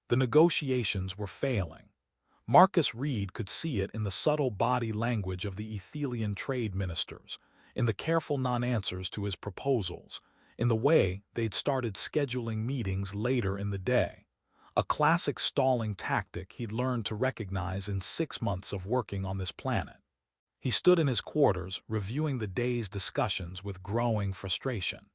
The negotiations were failing. Marcus Reid could see it in the subtle body language of the Aethelian trade ministers, in the careful non-answers to his proposals, in the way they'd started scheduling meetings later in the day. A classic stalling tactic he'd learned to recognize in 6 months of working on this planet. He stood in his quarters, reviewing the day's discussions with growing frustration.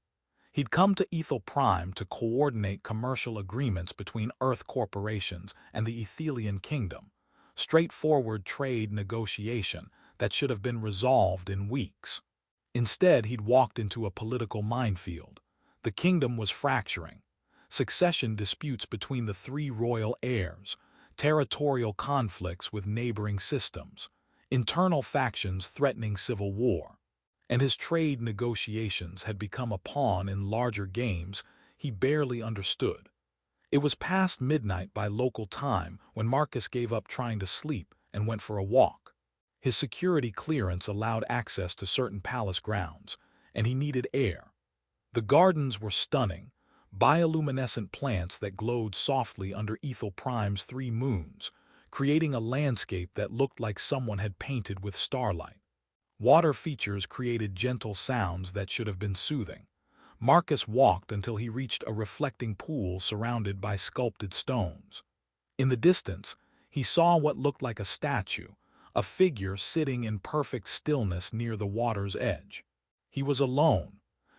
He'd come to Aethel Prime to coordinate commercial agreements between Earth corporations and the Aethelian kingdom, straightforward trade negotiation that should have been resolved in weeks. Instead, he'd walked into a political minefield. The kingdom was fracturing. Succession disputes between the 3 royal heirs, territorial conflicts with neighboring systems, internal factions threatening civil war. And his trade negotiations had become a pawn in larger games he barely understood. It was past midnight by local time when Marcus gave up trying to sleep and went for a walk. His security clearance allowed access to certain palace grounds, and he needed air. The gardens were stunning, bioluminescent plants that glowed softly under Aethel Prime's 3 moons, creating a landscape that looked like someone had painted with starlight. Water features created gentle sounds that should have been soothing. Marcus walked until he reached a reflecting pool surrounded by sculpted stones. In the distance, he saw what looked like a statue, a figure sitting in perfect stillness near the water's edge. He was alone,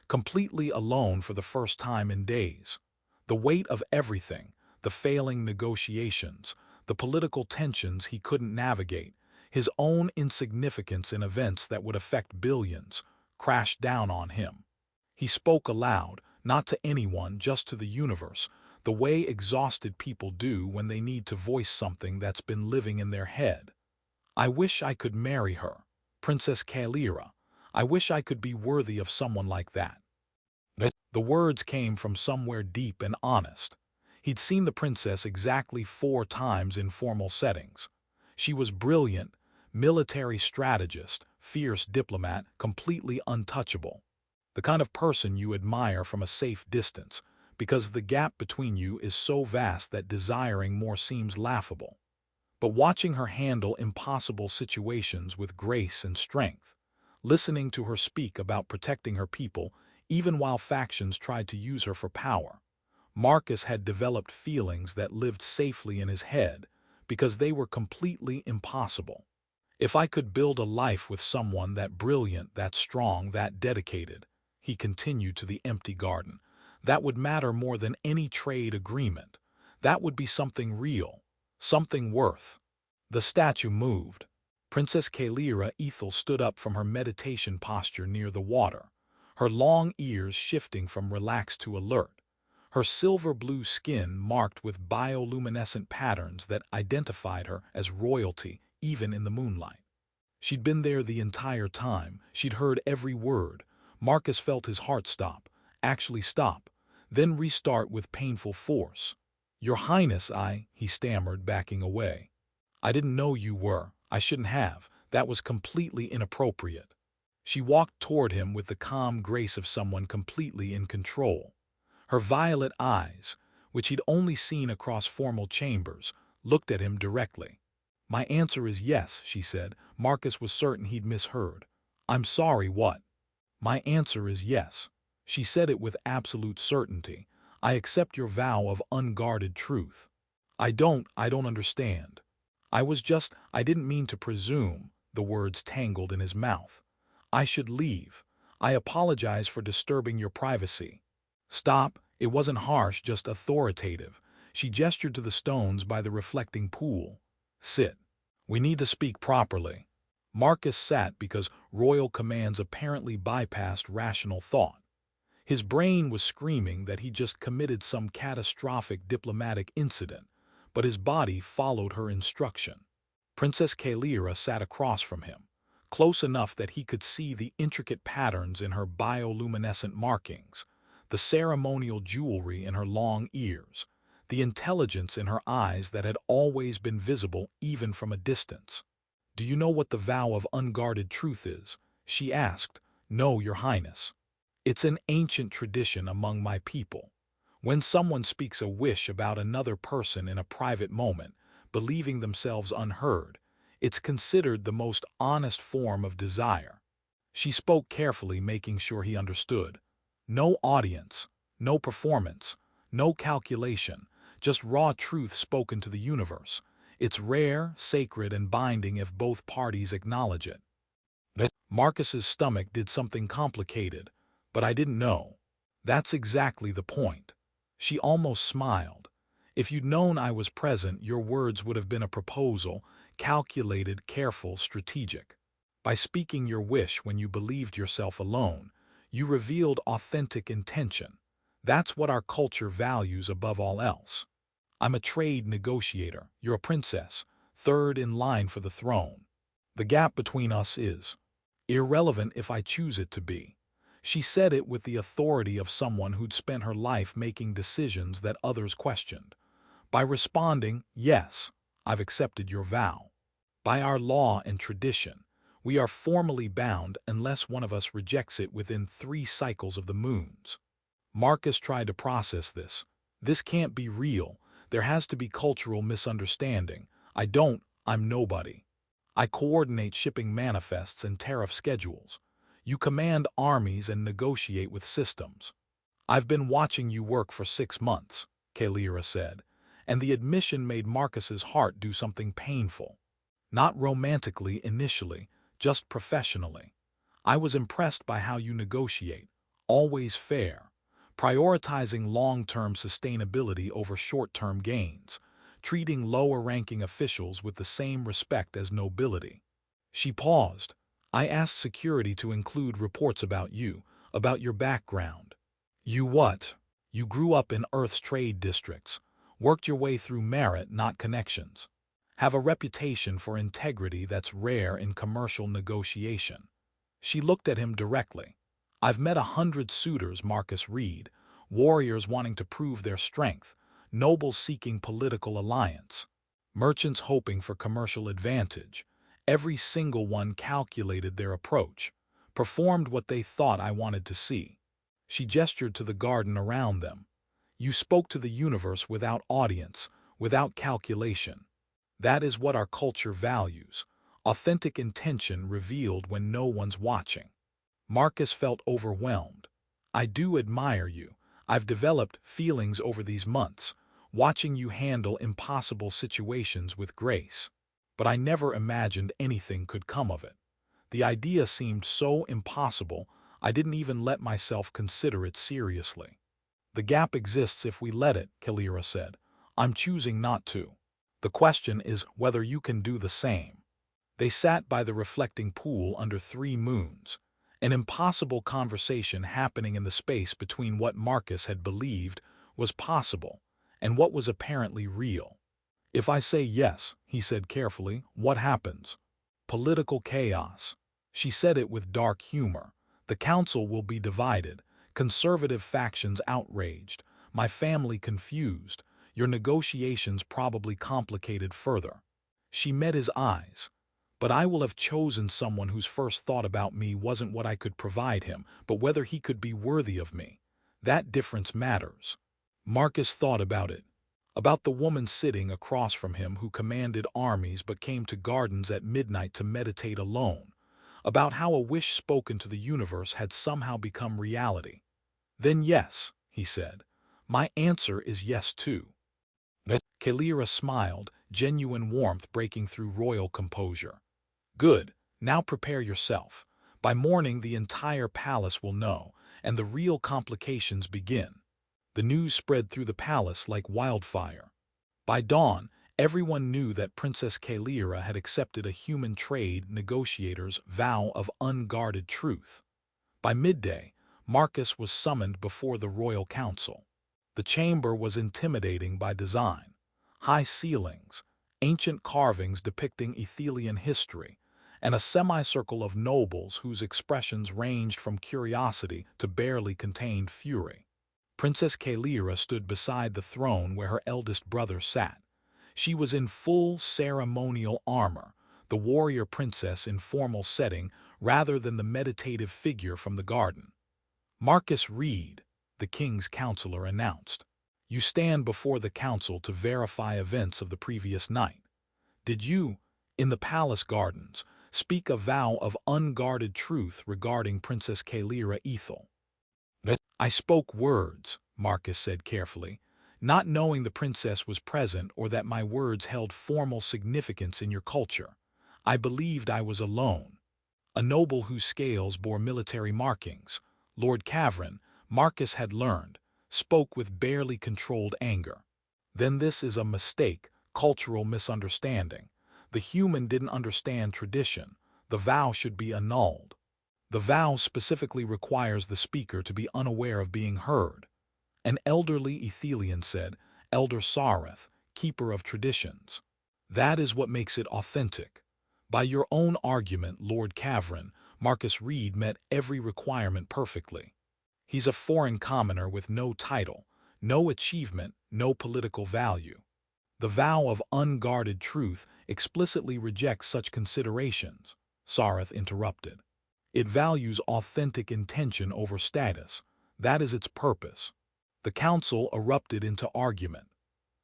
completely alone for the first time in days. The weight of everything, the failing negotiations, the political tensions he couldn't navigate, his own insignificance in events that would affect billions, crashed down on him. He spoke aloud, not to anyone, just to the universe, the way exhausted people do when they need to voice something that's been living in their head. I wish I could marry her, Princess Kaelira. I wish I could be worthy of someone like that. The words came from somewhere deep and honest. He'd seen the princess exactly 4 times in formal settings. She was brilliant, military strategist, fierce diplomat, completely untouchable. The kind of person you admire from a safe distance, because the gap between you is so vast that desiring more seems laughable. But watching her handle impossible situations with grace and strength, listening to her speak about protecting her people, even while factions tried to use her for power, Marcus had developed feelings that lived safely in his head because they were completely impossible. If I could build a life with someone that brilliant, that strong, that dedicated, he continued to the empty garden, that would matter more than any trade agreement. That would be something real, something worth. The statue moved. Princess Kaelira Aethel stood up from her meditation posture near the water, her long ears shifting from relaxed to alert, her silver-blue skin marked with bioluminescent patterns that identified her as royalty even in the moonlight. She'd been there the entire time. She'd heard every word. Marcus felt his heart stop, actually stop, then restart with painful force. "Your Highness, he stammered, backing away. "I didn't know you were. I shouldn't have. That was completely inappropriate." She walked toward him with the calm grace of someone completely in control. Her violet eyes, which he'd only seen across formal chambers, looked at him directly. "My answer is yes," she said. Marcus was certain he'd misheard. "I'm sorry, what?" "My answer is yes." She said it with absolute certainty. "I accept your vow of unguarded truth." I don't understand." I didn't mean to presume," the words tangled in his mouth. "I should leave. I apologize for disturbing your privacy." "Stop." It wasn't harsh, just authoritative. She gestured to the stones by the reflecting pool. "Sit. We need to speak properly." Marcus sat because royal commands apparently bypassed rational thought. His brain was screaming that he'd just committed some catastrophic diplomatic incident, but his body followed her instruction. Princess Kaelira sat across from him, close enough that he could see the intricate patterns in her bioluminescent markings, the ceremonial jewelry in her long ears, the intelligence in her eyes that had always been visible even from a distance. "Do you know what the vow of unguarded truth is?" she asked. "No, Your Highness." "It's an ancient tradition among my people. When someone speaks a wish about another person in a private moment, believing themselves unheard, it's considered the most honest form of desire. She spoke carefully, making sure he understood. No audience, no performance, no calculation, just raw truth spoken to the universe. It's rare, sacred, and binding if both parties acknowledge it. Marcus's stomach did something complicated, but I didn't know. That's exactly the point. She almost smiled. If you'd known I was present, your words would have been a proposal, calculated, careful, strategic. By speaking your wish when you believed yourself alone, you revealed authentic intention. That's what our culture values above all else. I'm a trade negotiator. You're a princess, third in line for the throne. The gap between us is irrelevant if I choose it to be. She said it with the authority of someone who'd spent her life making decisions that others questioned. By responding, yes, I've accepted your vow. By our law and tradition, we are formally bound unless one of us rejects it within 3 cycles of the moons. Marcus tried to process this. This can't be real. There has to be cultural misunderstanding. I'm nobody. I coordinate shipping manifests and tariff schedules. You command armies and negotiate with systems. I've been watching you work for 6 months, Calira said, and the admission made Marcus's heart do something painful. Not romantically initially, just professionally. I was impressed by how you negotiate, always fair, prioritizing long-term sustainability over short-term gains, treating lower-ranking officials with the same respect as nobility. She paused. I asked security to include reports about you, about your background. You what? You grew up in Earth's trade districts, worked your way through merit, not connections. Have a reputation for integrity that's rare in commercial negotiation. She looked at him directly. I've met 100 suitors, Marcus Reid, warriors wanting to prove their strength, nobles seeking political alliance, merchants hoping for commercial advantage. Every single one calculated their approach, performed what they thought I wanted to see. She gestured to the garden around them. You spoke to the universe without audience, without calculation. That is what our culture values, authentic intention revealed when no one's watching. Marcus felt overwhelmed. I do admire you. I've developed feelings over these months, watching you handle impossible situations with grace. But I never imagined anything could come of it. The idea seemed so impossible, I didn't even let myself consider it seriously. The gap exists if we let it, Calira said. I'm choosing not to. The question is whether you can do the same. They sat by the reflecting pool under 3 moons, an impossible conversation happening in the space between what Marcus had believed was possible and what was apparently real. If I say yes, he said carefully, what happens? Political chaos. She said it with dark humor. The council will be divided, conservative factions outraged, my family confused, your negotiations probably complicated further. She met his eyes. But I will have chosen someone whose first thought about me wasn't what I could provide him, but whether he could be worthy of me. That difference matters. Marcus thought about it. About the woman sitting across from him who commanded armies but came to gardens at midnight to meditate alone. About how a wish spoken to the universe had somehow become reality. Then yes, he said. My answer is yes too. Calira smiled, genuine warmth breaking through royal composure. Good, now prepare yourself. By morning the entire palace will know, and the real complications begin. The news spread through the palace like wildfire. By dawn, everyone knew that Princess Kaelira had accepted a human trade negotiator's vow of unguarded truth. By midday, Marcus was summoned before the royal council. The chamber was intimidating by design. High ceilings, ancient carvings depicting Aethelian history, and a semicircle of nobles whose expressions ranged from curiosity to barely contained fury. Princess Kaelira stood beside the throne where her eldest brother sat. She was in full ceremonial armor, the warrior princess in formal setting rather than the meditative figure from the garden. Marcus Reid, the king's counselor, announced. You stand before the council to verify events of the previous night. Did you, in the palace gardens, speak a vow of unguarded truth regarding Princess Kaelira Aethel? I spoke words, Marcus said carefully, not knowing the princess was present or that my words held formal significance in your culture. I believed I was alone. A noble whose scales bore military markings, Lord Cavern, Marcus had learned, spoke with barely controlled anger. Then this is a mistake, cultural misunderstanding. The human didn't understand tradition. The vow should be annulled. The vow specifically requires the speaker to be unaware of being heard. An elderly Aethelian said, Elder Sareth, keeper of traditions. That is what makes it authentic. By your own argument, Lord Cavern, Marcus Reid met every requirement perfectly. He's a foreign commoner with no title, no achievement, no political value. The vow of unguarded truth explicitly rejects such considerations, Sareth interrupted. It values authentic intention over status. That is its purpose. The council erupted into argument.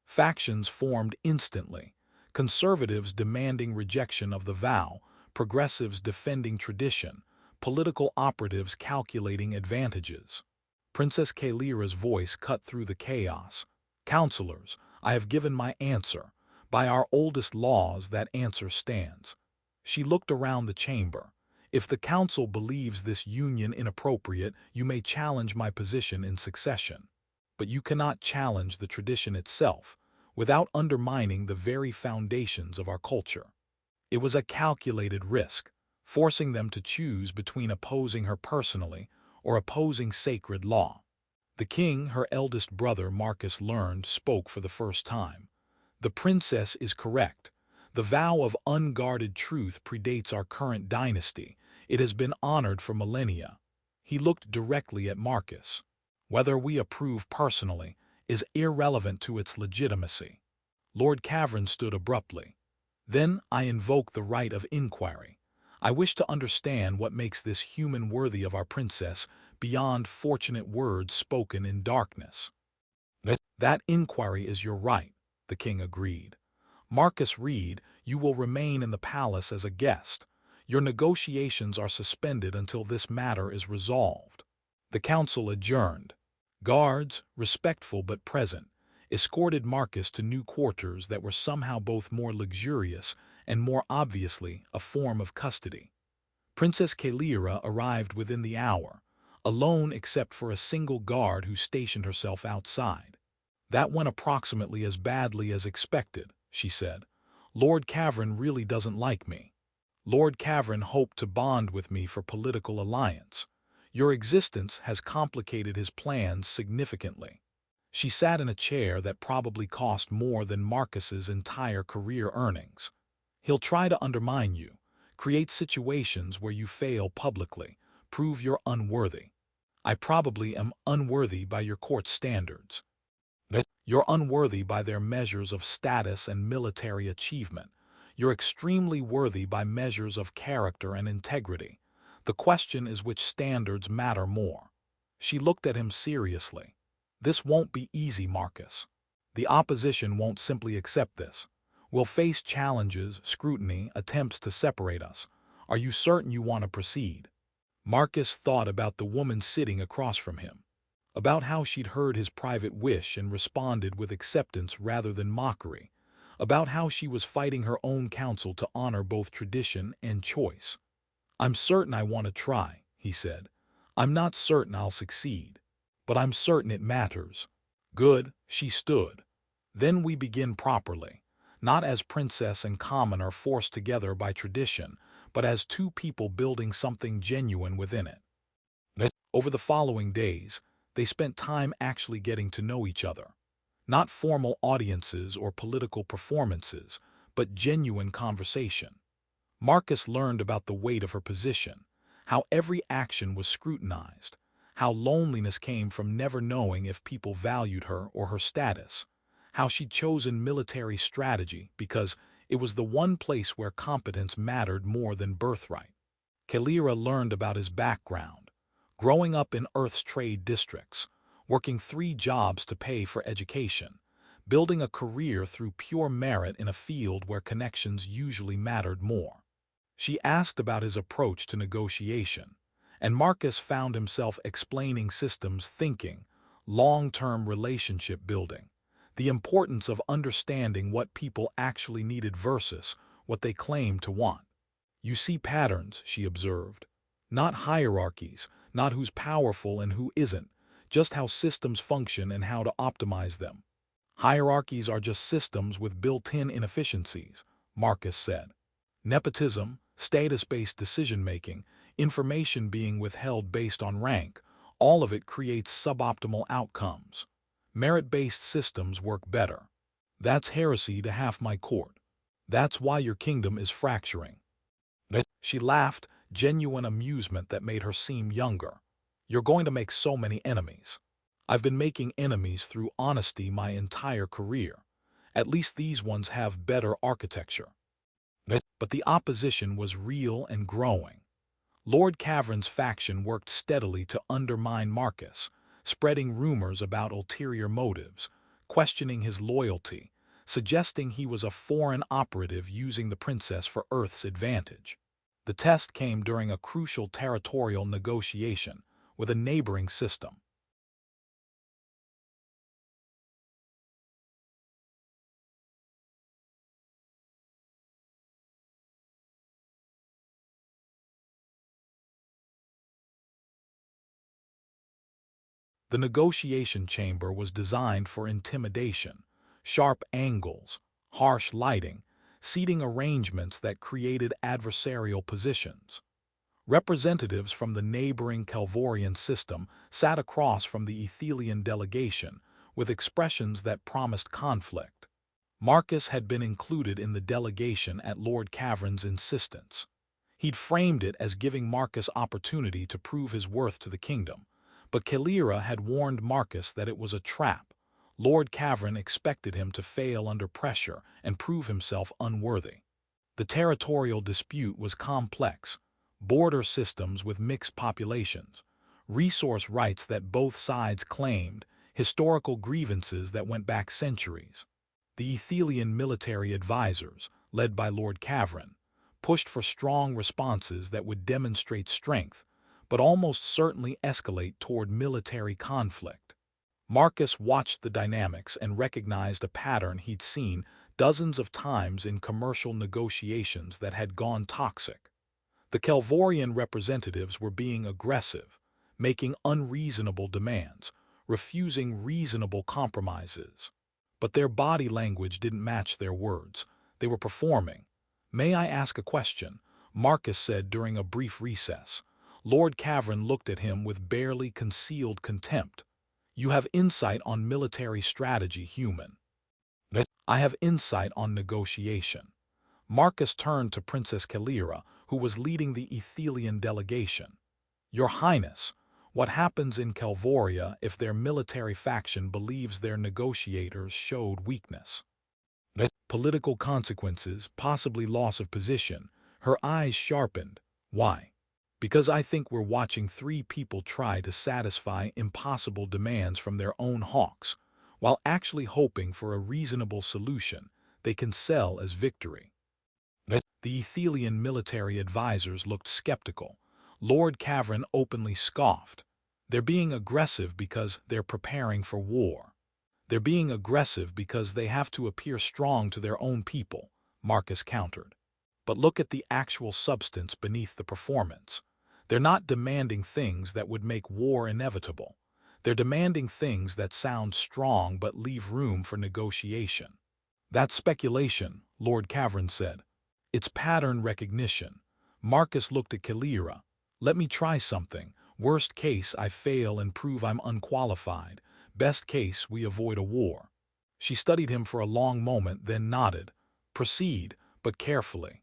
Factions formed instantly, conservatives demanding rejection of the vow, progressives defending tradition, political operatives calculating advantages. Princess Kaelira's voice cut through the chaos. Counselors, I have given my answer. By our oldest laws, that answer stands. She looked around the chamber. If the council believes this union inappropriate, you may challenge my position in succession. But you cannot challenge the tradition itself without undermining the very foundations of our culture. It was a calculated risk, forcing them to choose between opposing her personally or opposing sacred law. The king, her eldest brother Marcus learned, spoke for the first time. The princess is correct. The vow of unguarded truth predates our current dynasty. It has been honored for millennia. He looked directly at Marcus. Whether we approve personally is irrelevant to its legitimacy. Lord Cavern stood abruptly. Then I invoke the right of inquiry. I wish to understand what makes this human worthy of our princess beyond fortunate words spoken in darkness. That inquiry is your right, the king agreed. Marcus Reid, you will remain in the palace as a guest. Your negotiations are suspended until this matter is resolved. The council adjourned. Guards, respectful but present, escorted Marcus to new quarters that were somehow both more luxurious and more obviously a form of custody. Princess Kaelira arrived within the hour, alone except for a single guard who stationed herself outside. That went approximately as badly as expected, she said. Lord Cavern really doesn't like me. Lord Cavern hoped to bond with me for political alliance. Your existence has complicated his plans significantly. She sat in a chair that probably cost more than Marcus's entire career earnings. He'll try to undermine you, create situations where you fail publicly, prove you're unworthy. I probably am unworthy by your court standards. You're unworthy by their measures of status and military achievement. You're extremely worthy by measures of character and integrity. The question is which standards matter more. She looked at him seriously. This won't be easy, Marcus. The opposition won't simply accept this. We'll face challenges, scrutiny, attempts to separate us. Are you certain you want to proceed? Marcus thought about the woman sitting across from him, about how she'd heard his private wish and responded with acceptance rather than mockery, about how she was fighting her own counsel to honor both tradition and choice. I'm certain I want to try, he said. I'm not certain I'll succeed, but I'm certain it matters. Good, she stood. Then we begin properly, not as princess and commoner forced together by tradition, but as two people building something genuine within it. Over the following days, they spent time actually getting to know each other. Not formal audiences or political performances, but genuine conversation. Marcus learned about the weight of her position, how every action was scrutinized, how loneliness came from never knowing if people valued her or her status, how she'd chosen military strategy because it was the one place where competence mattered more than birthright. Calira learned about his background, growing up in Earth's trade districts, working 3 jobs to pay for education, building a career through pure merit in a field where connections usually mattered more. She asked about his approach to negotiation, and Marcus found himself explaining systems thinking, long-term relationship building, the importance of understanding what people actually needed versus what they claimed to want. You see patterns, she observed. Not hierarchies, not who's powerful and who isn't, just how systems function and how to optimize them. Hierarchies are just systems with built-in inefficiencies, Marcus said. Nepotism, status-based decision-making, information being withheld based on rank, all of it creates suboptimal outcomes. Merit-based systems work better. That's heresy to half my court. That's why your kingdom is fracturing. She laughed, genuine amusement that made her seem younger. You're going to make so many enemies. I've been making enemies through honesty my entire career. At least these ones have better architecture. But the opposition was real and growing. Lord Cavern's faction worked steadily to undermine Marcus, spreading rumors about ulterior motives, questioning his loyalty, suggesting he was a foreign operative using the princess for Earth's advantage. The test came during a crucial territorial negotiation with a neighboring system. The negotiation chamber was designed for intimidation, sharp angles, harsh lighting, seating arrangements that created adversarial positions. Representatives from the neighboring Calvorian system sat across from the Aethelian delegation with expressions that promised conflict. Marcus had been included in the delegation at Lord Cavern's insistence. He'd framed it as giving Marcus opportunity to prove his worth to the kingdom, but Calira had warned Marcus that it was a trap. Lord Cavern expected him to fail under pressure and prove himself unworthy. The territorial dispute was complex: border systems with mixed populations, resource rights that both sides claimed, historical grievances that went back centuries. The Aethelian military advisors, led by Lord Cavern, pushed for strong responses that would demonstrate strength, but almost certainly escalate toward military conflict. Marcus watched the dynamics and recognized a pattern he'd seen dozens of times in commercial negotiations that had gone toxic. The Calvorian representatives were being aggressive, making unreasonable demands, refusing reasonable compromises. But their body language didn't match their words. They were performing. "May I ask a question?" Marcus said during a brief recess. Lord Cavern looked at him with barely concealed contempt. "You have insight on military strategy, human." "I have insight on negotiation." Marcus turned to Princess Kaelira, who was leading the Aethelian delegation. "Your Highness, what happens in Calvoria if their military faction believes their negotiators showed weakness?" "Political consequences, possibly loss of position." Her eyes sharpened. "Why?" "Because I think we're watching 3 people try to satisfy impossible demands from their own hawks, while actually hoping for a reasonable solution they can sell as victory." The Aethelian military advisors looked skeptical. Lord Cavern openly scoffed. "They're being aggressive because they're preparing for war. They're being aggressive because they have to appear strong to their own people," Marcus countered. "But look at the actual substance beneath the performance. They're not demanding things that would make war inevitable. They're demanding things that sound strong but leave room for negotiation." "That's speculation," Lord Cavern said. "It's pattern recognition." Marcus looked at Calira. "Let me try something. Worst case, I fail and prove I'm unqualified. Best case, we avoid a war." She studied him for a long moment, then nodded. "Proceed, but carefully."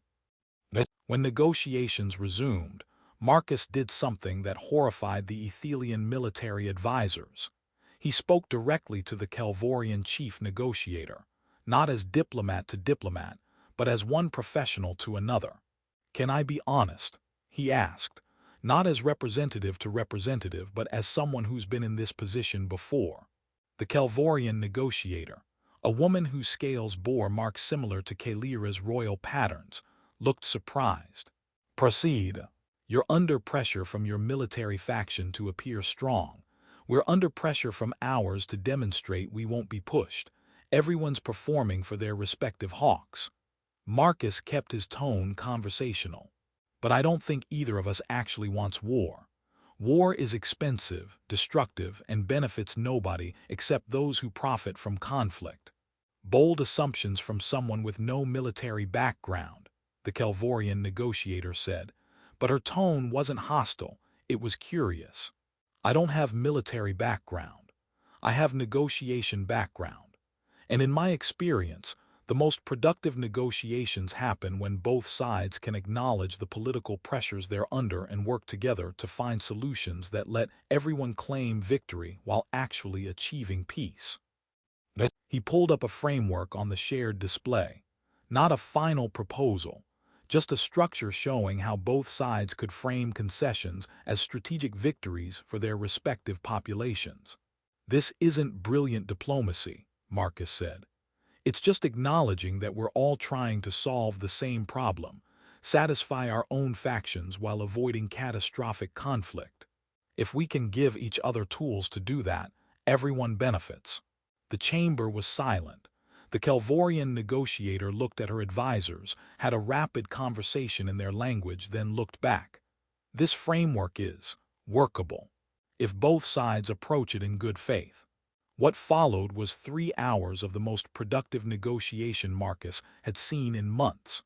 When negotiations resumed, Marcus did something that horrified the Aethelian military advisors. He spoke directly to the Calvorian chief negotiator, not as diplomat to diplomat, but as one professional to another. "Can I be honest?" he asked. not as representative to representative, but as someone who's been in this position before. The Calvorian negotiator, a woman whose scales bore marks similar to Calira's royal patterns, looked surprised. Proceed. You're under pressure from your military faction to appear strong. We're under pressure from ours to demonstrate we won't be pushed. Everyone's performing for their respective hawks. Marcus kept his tone conversational. But I don't think either of us actually wants war. War is expensive, destructive, and benefits nobody except those who profit from conflict. Bold assumptions from someone with no military background, the Calvorian negotiator said, but her tone wasn't hostile, it was curious. I don't have military background. I have negotiation background. And in my experience, the most productive negotiations happen when both sides can acknowledge the political pressures they're under and work together to find solutions that let everyone claim victory while actually achieving peace. He pulled up a framework on the shared display, not a final proposal, just a structure showing how both sides could frame concessions as strategic victories for their respective populations. This isn't brilliant diplomacy, Marcus said. It's just acknowledging that we're all trying to solve the same problem, satisfy our own factions while avoiding catastrophic conflict. If we can give each other tools to do that, everyone benefits. The chamber was silent. The Calvorian negotiator looked at her advisors, had a rapid conversation in their language, then looked back. This framework is workable, if both sides approach it in good faith. What followed was 3 hours of the most productive negotiation Marcus had seen in months,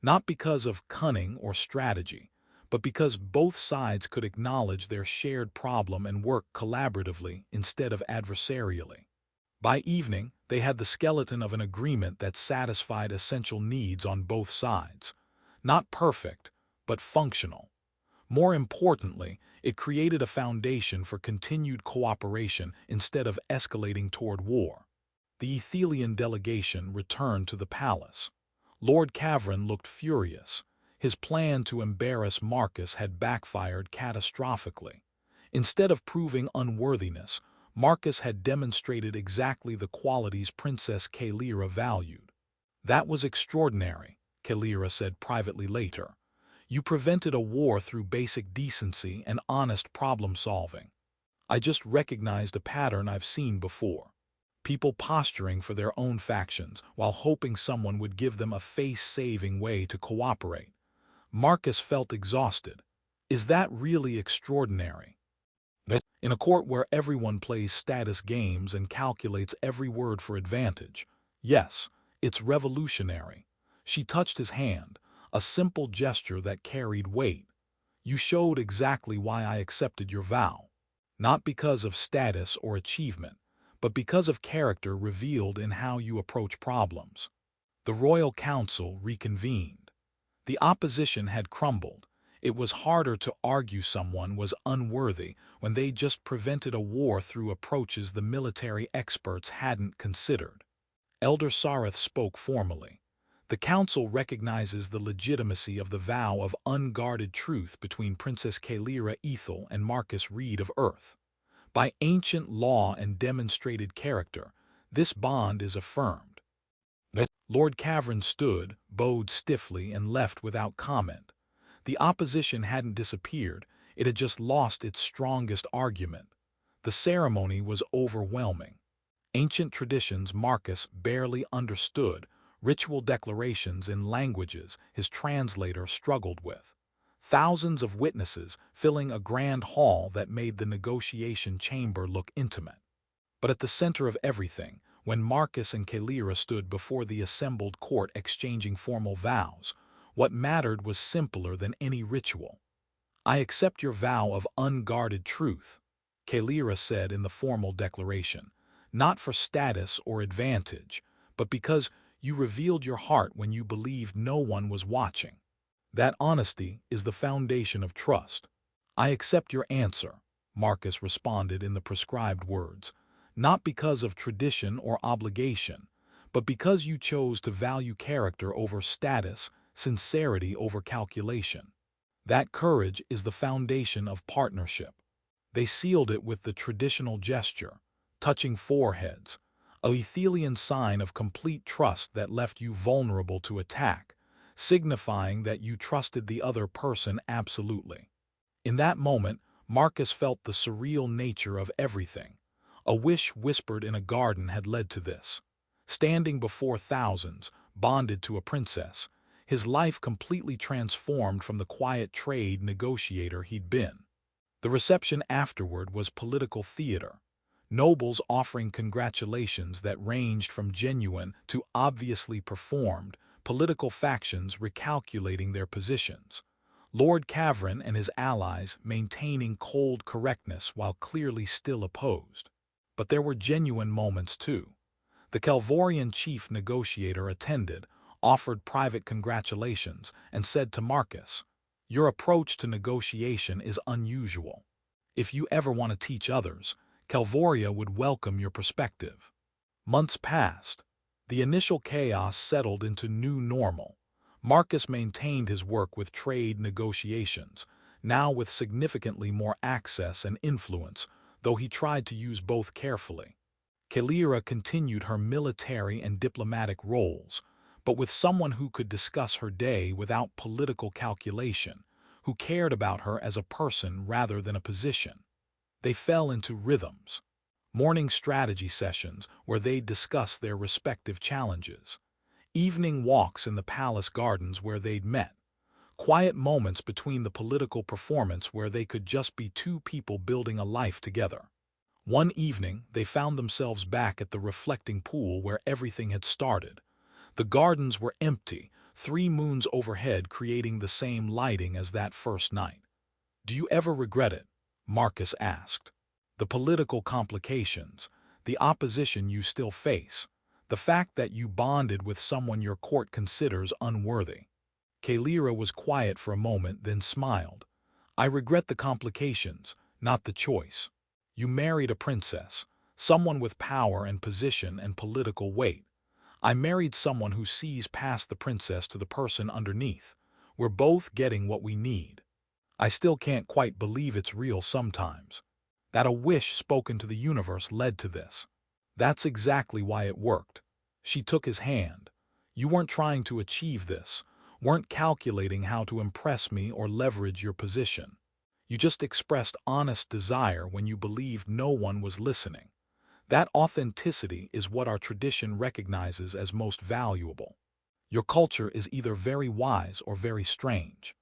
not because of cunning or strategy, but because both sides could acknowledge their shared problem and work collaboratively instead of adversarially. By evening, they had the skeleton of an agreement that satisfied essential needs on both sides. Not perfect, but functional. More importantly, it created a foundation for continued cooperation instead of escalating toward war. The Aethelian delegation returned to the palace. Lord Cavern looked furious. His plan to embarrass Marcus had backfired catastrophically. Instead of proving unworthiness, Marcus had demonstrated exactly the qualities Princess Kaelira valued. That was extraordinary, Calira said privately later. You prevented a war through basic decency and honest problem-solving. I just recognized a pattern I've seen before. People posturing for their own factions while hoping someone would give them a face-saving way to cooperate. Marcus felt exhausted. Is that really extraordinary? In a court where everyone plays status games and calculates every word for advantage, yes, it's revolutionary. She touched his hand, a simple gesture that carried weight. You showed exactly why I accepted your vow. Not because of status or achievement, but because of character revealed in how you approach problems. The Royal Council reconvened. The opposition had crumbled. It was harder to argue someone was unworthy when they just prevented a war through approaches the military experts hadn't considered. Elder Sareth spoke formally. The council recognizes the legitimacy of the vow of unguarded truth between Princess Kaelira Aethel and Marcus Reid of Earth. By ancient law and demonstrated character, this bond is affirmed. Lord Cavern stood, bowed stiffly, and left without comment. The opposition hadn't disappeared, it had just lost its strongest argument. The ceremony was overwhelming. Ancient traditions Marcus barely understood, ritual declarations in languages his translator struggled with. Thousands of witnesses filling a grand hall that made the negotiation chamber look intimate. But at the center of everything, when Marcus and Calira stood before the assembled court exchanging formal vows, what mattered was simpler than any ritual. I accept your vow of unguarded truth, Calira said in the formal declaration, not for status or advantage, but because you revealed your heart when you believed no one was watching. That honesty is the foundation of trust. I accept your answer, Marcus responded in the prescribed words, not because of tradition or obligation, but because you chose to value character over status, sincerity over calculation. That courage is the foundation of partnership. They sealed it with the traditional gesture, touching foreheads, a Aethelian sign of complete trust that left you vulnerable to attack, signifying that you trusted the other person absolutely. In that moment, Marcus felt the surreal nature of everything. A wish whispered in a garden had led to this. Standing before thousands, bonded to a princess, his life completely transformed from the quiet trade negotiator he'd been. The reception afterward was political theater. Nobles offering congratulations that ranged from genuine to obviously performed, political factions recalculating their positions. Lord Cavern and his allies maintaining cold correctness while clearly still opposed. But there were genuine moments too. The Calvorian chief negotiator attended, offered private congratulations, and said to Marcus, "Your approach to negotiation is unusual. If you ever want to teach others, Calvoria would welcome your perspective." Months passed. The initial chaos settled into new normal. Marcus maintained his work with trade negotiations, now with significantly more access and influence, though he tried to use both carefully. Calira continued her military and diplomatic roles, but with someone who could discuss her day without political calculation, who cared about her as a person rather than a position. They fell into rhythms. Morning strategy sessions where they'd discuss their respective challenges. Evening walks in the palace gardens where they'd met. Quiet moments between the political performance where they could just be two people building a life together. One evening, they found themselves back at the reflecting pool where everything had started. The gardens were empty, 3 moons overhead creating the same lighting as that first night. "Do you ever regret it?" Marcus asked. "The political complications, the opposition you still face, the fact that you bonded with someone your court considers unworthy." Calira was quiet for a moment, then smiled. "I regret the complications, not the choice. You married a princess, someone with power and position and political weight. I married someone who sees past the princess to the person underneath. We're both getting what we need. I still can't quite believe it's real sometimes. That a wish spoken to the universe led to this. That's exactly why it worked." She took his hand. "You weren't trying to achieve this, weren't calculating how to impress me or leverage your position. You just expressed honest desire when you believed no one was listening. That authenticity is what our tradition recognizes as most valuable. Your culture is either very wise or very strange.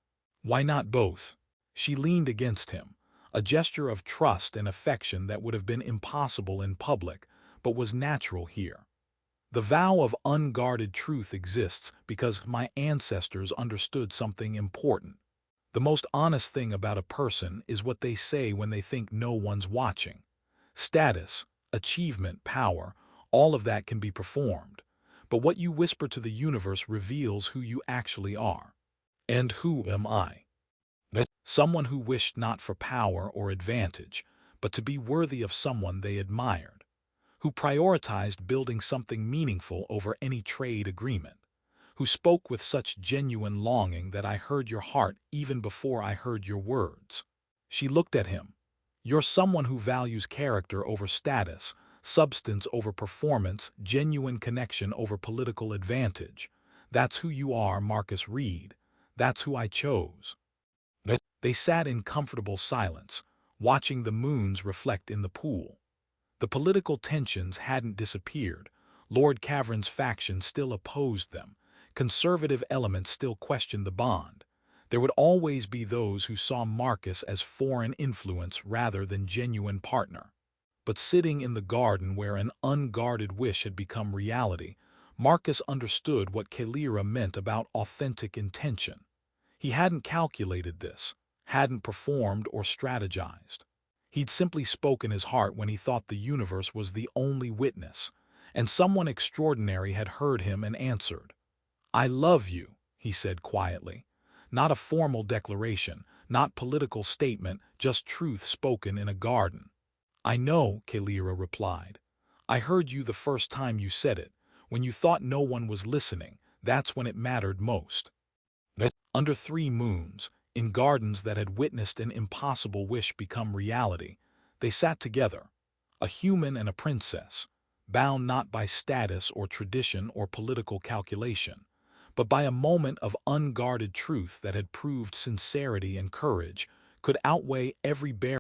Why not both?" She leaned against him, a gesture of trust and affection that would have been impossible in public, but was natural here. "The vow of unguarded truth exists because my ancestors understood something important. The most honest thing about a person is what they say when they think no one's watching. Status, achievement, power, all of that can be performed. But what you whisper to the universe reveals who you actually are. And who am I? Someone who wished not for power or advantage, but to be worthy of someone they admired. Who prioritized building something meaningful over any trade agreement. Who spoke with such genuine longing that I heard your heart even before I heard your words." She looked at him. "You're someone who values character over status, substance over performance, genuine connection over political advantage. That's who you are, Marcus Reid. That's who I chose." They sat in comfortable silence, watching the moons reflect in the pool. The political tensions hadn't disappeared. Lord Cavern's faction still opposed them. Conservative elements still questioned the bond. There would always be those who saw Marcus as foreign influence rather than genuine partner. But sitting in the garden where an unguarded wish had become reality, Marcus understood what Calira meant about authentic intention. He hadn't calculated this, hadn't performed or strategized. He'd simply spoken his heart when he thought the universe was the only witness, and someone extraordinary had heard him and answered. "I love you," he said quietly. Not a formal declaration, not political statement, just truth spoken in a garden. "I know," Calira replied. "I heard you the first time you said it. When you thought no one was listening, that's when it mattered most." Under 3 moons, In gardens that had witnessed an impossible wish become reality, they sat together, a human and a princess, bound not by status or tradition or political calculation, but by a moment of unguarded truth that had proved sincerity and courage could outweigh every barrier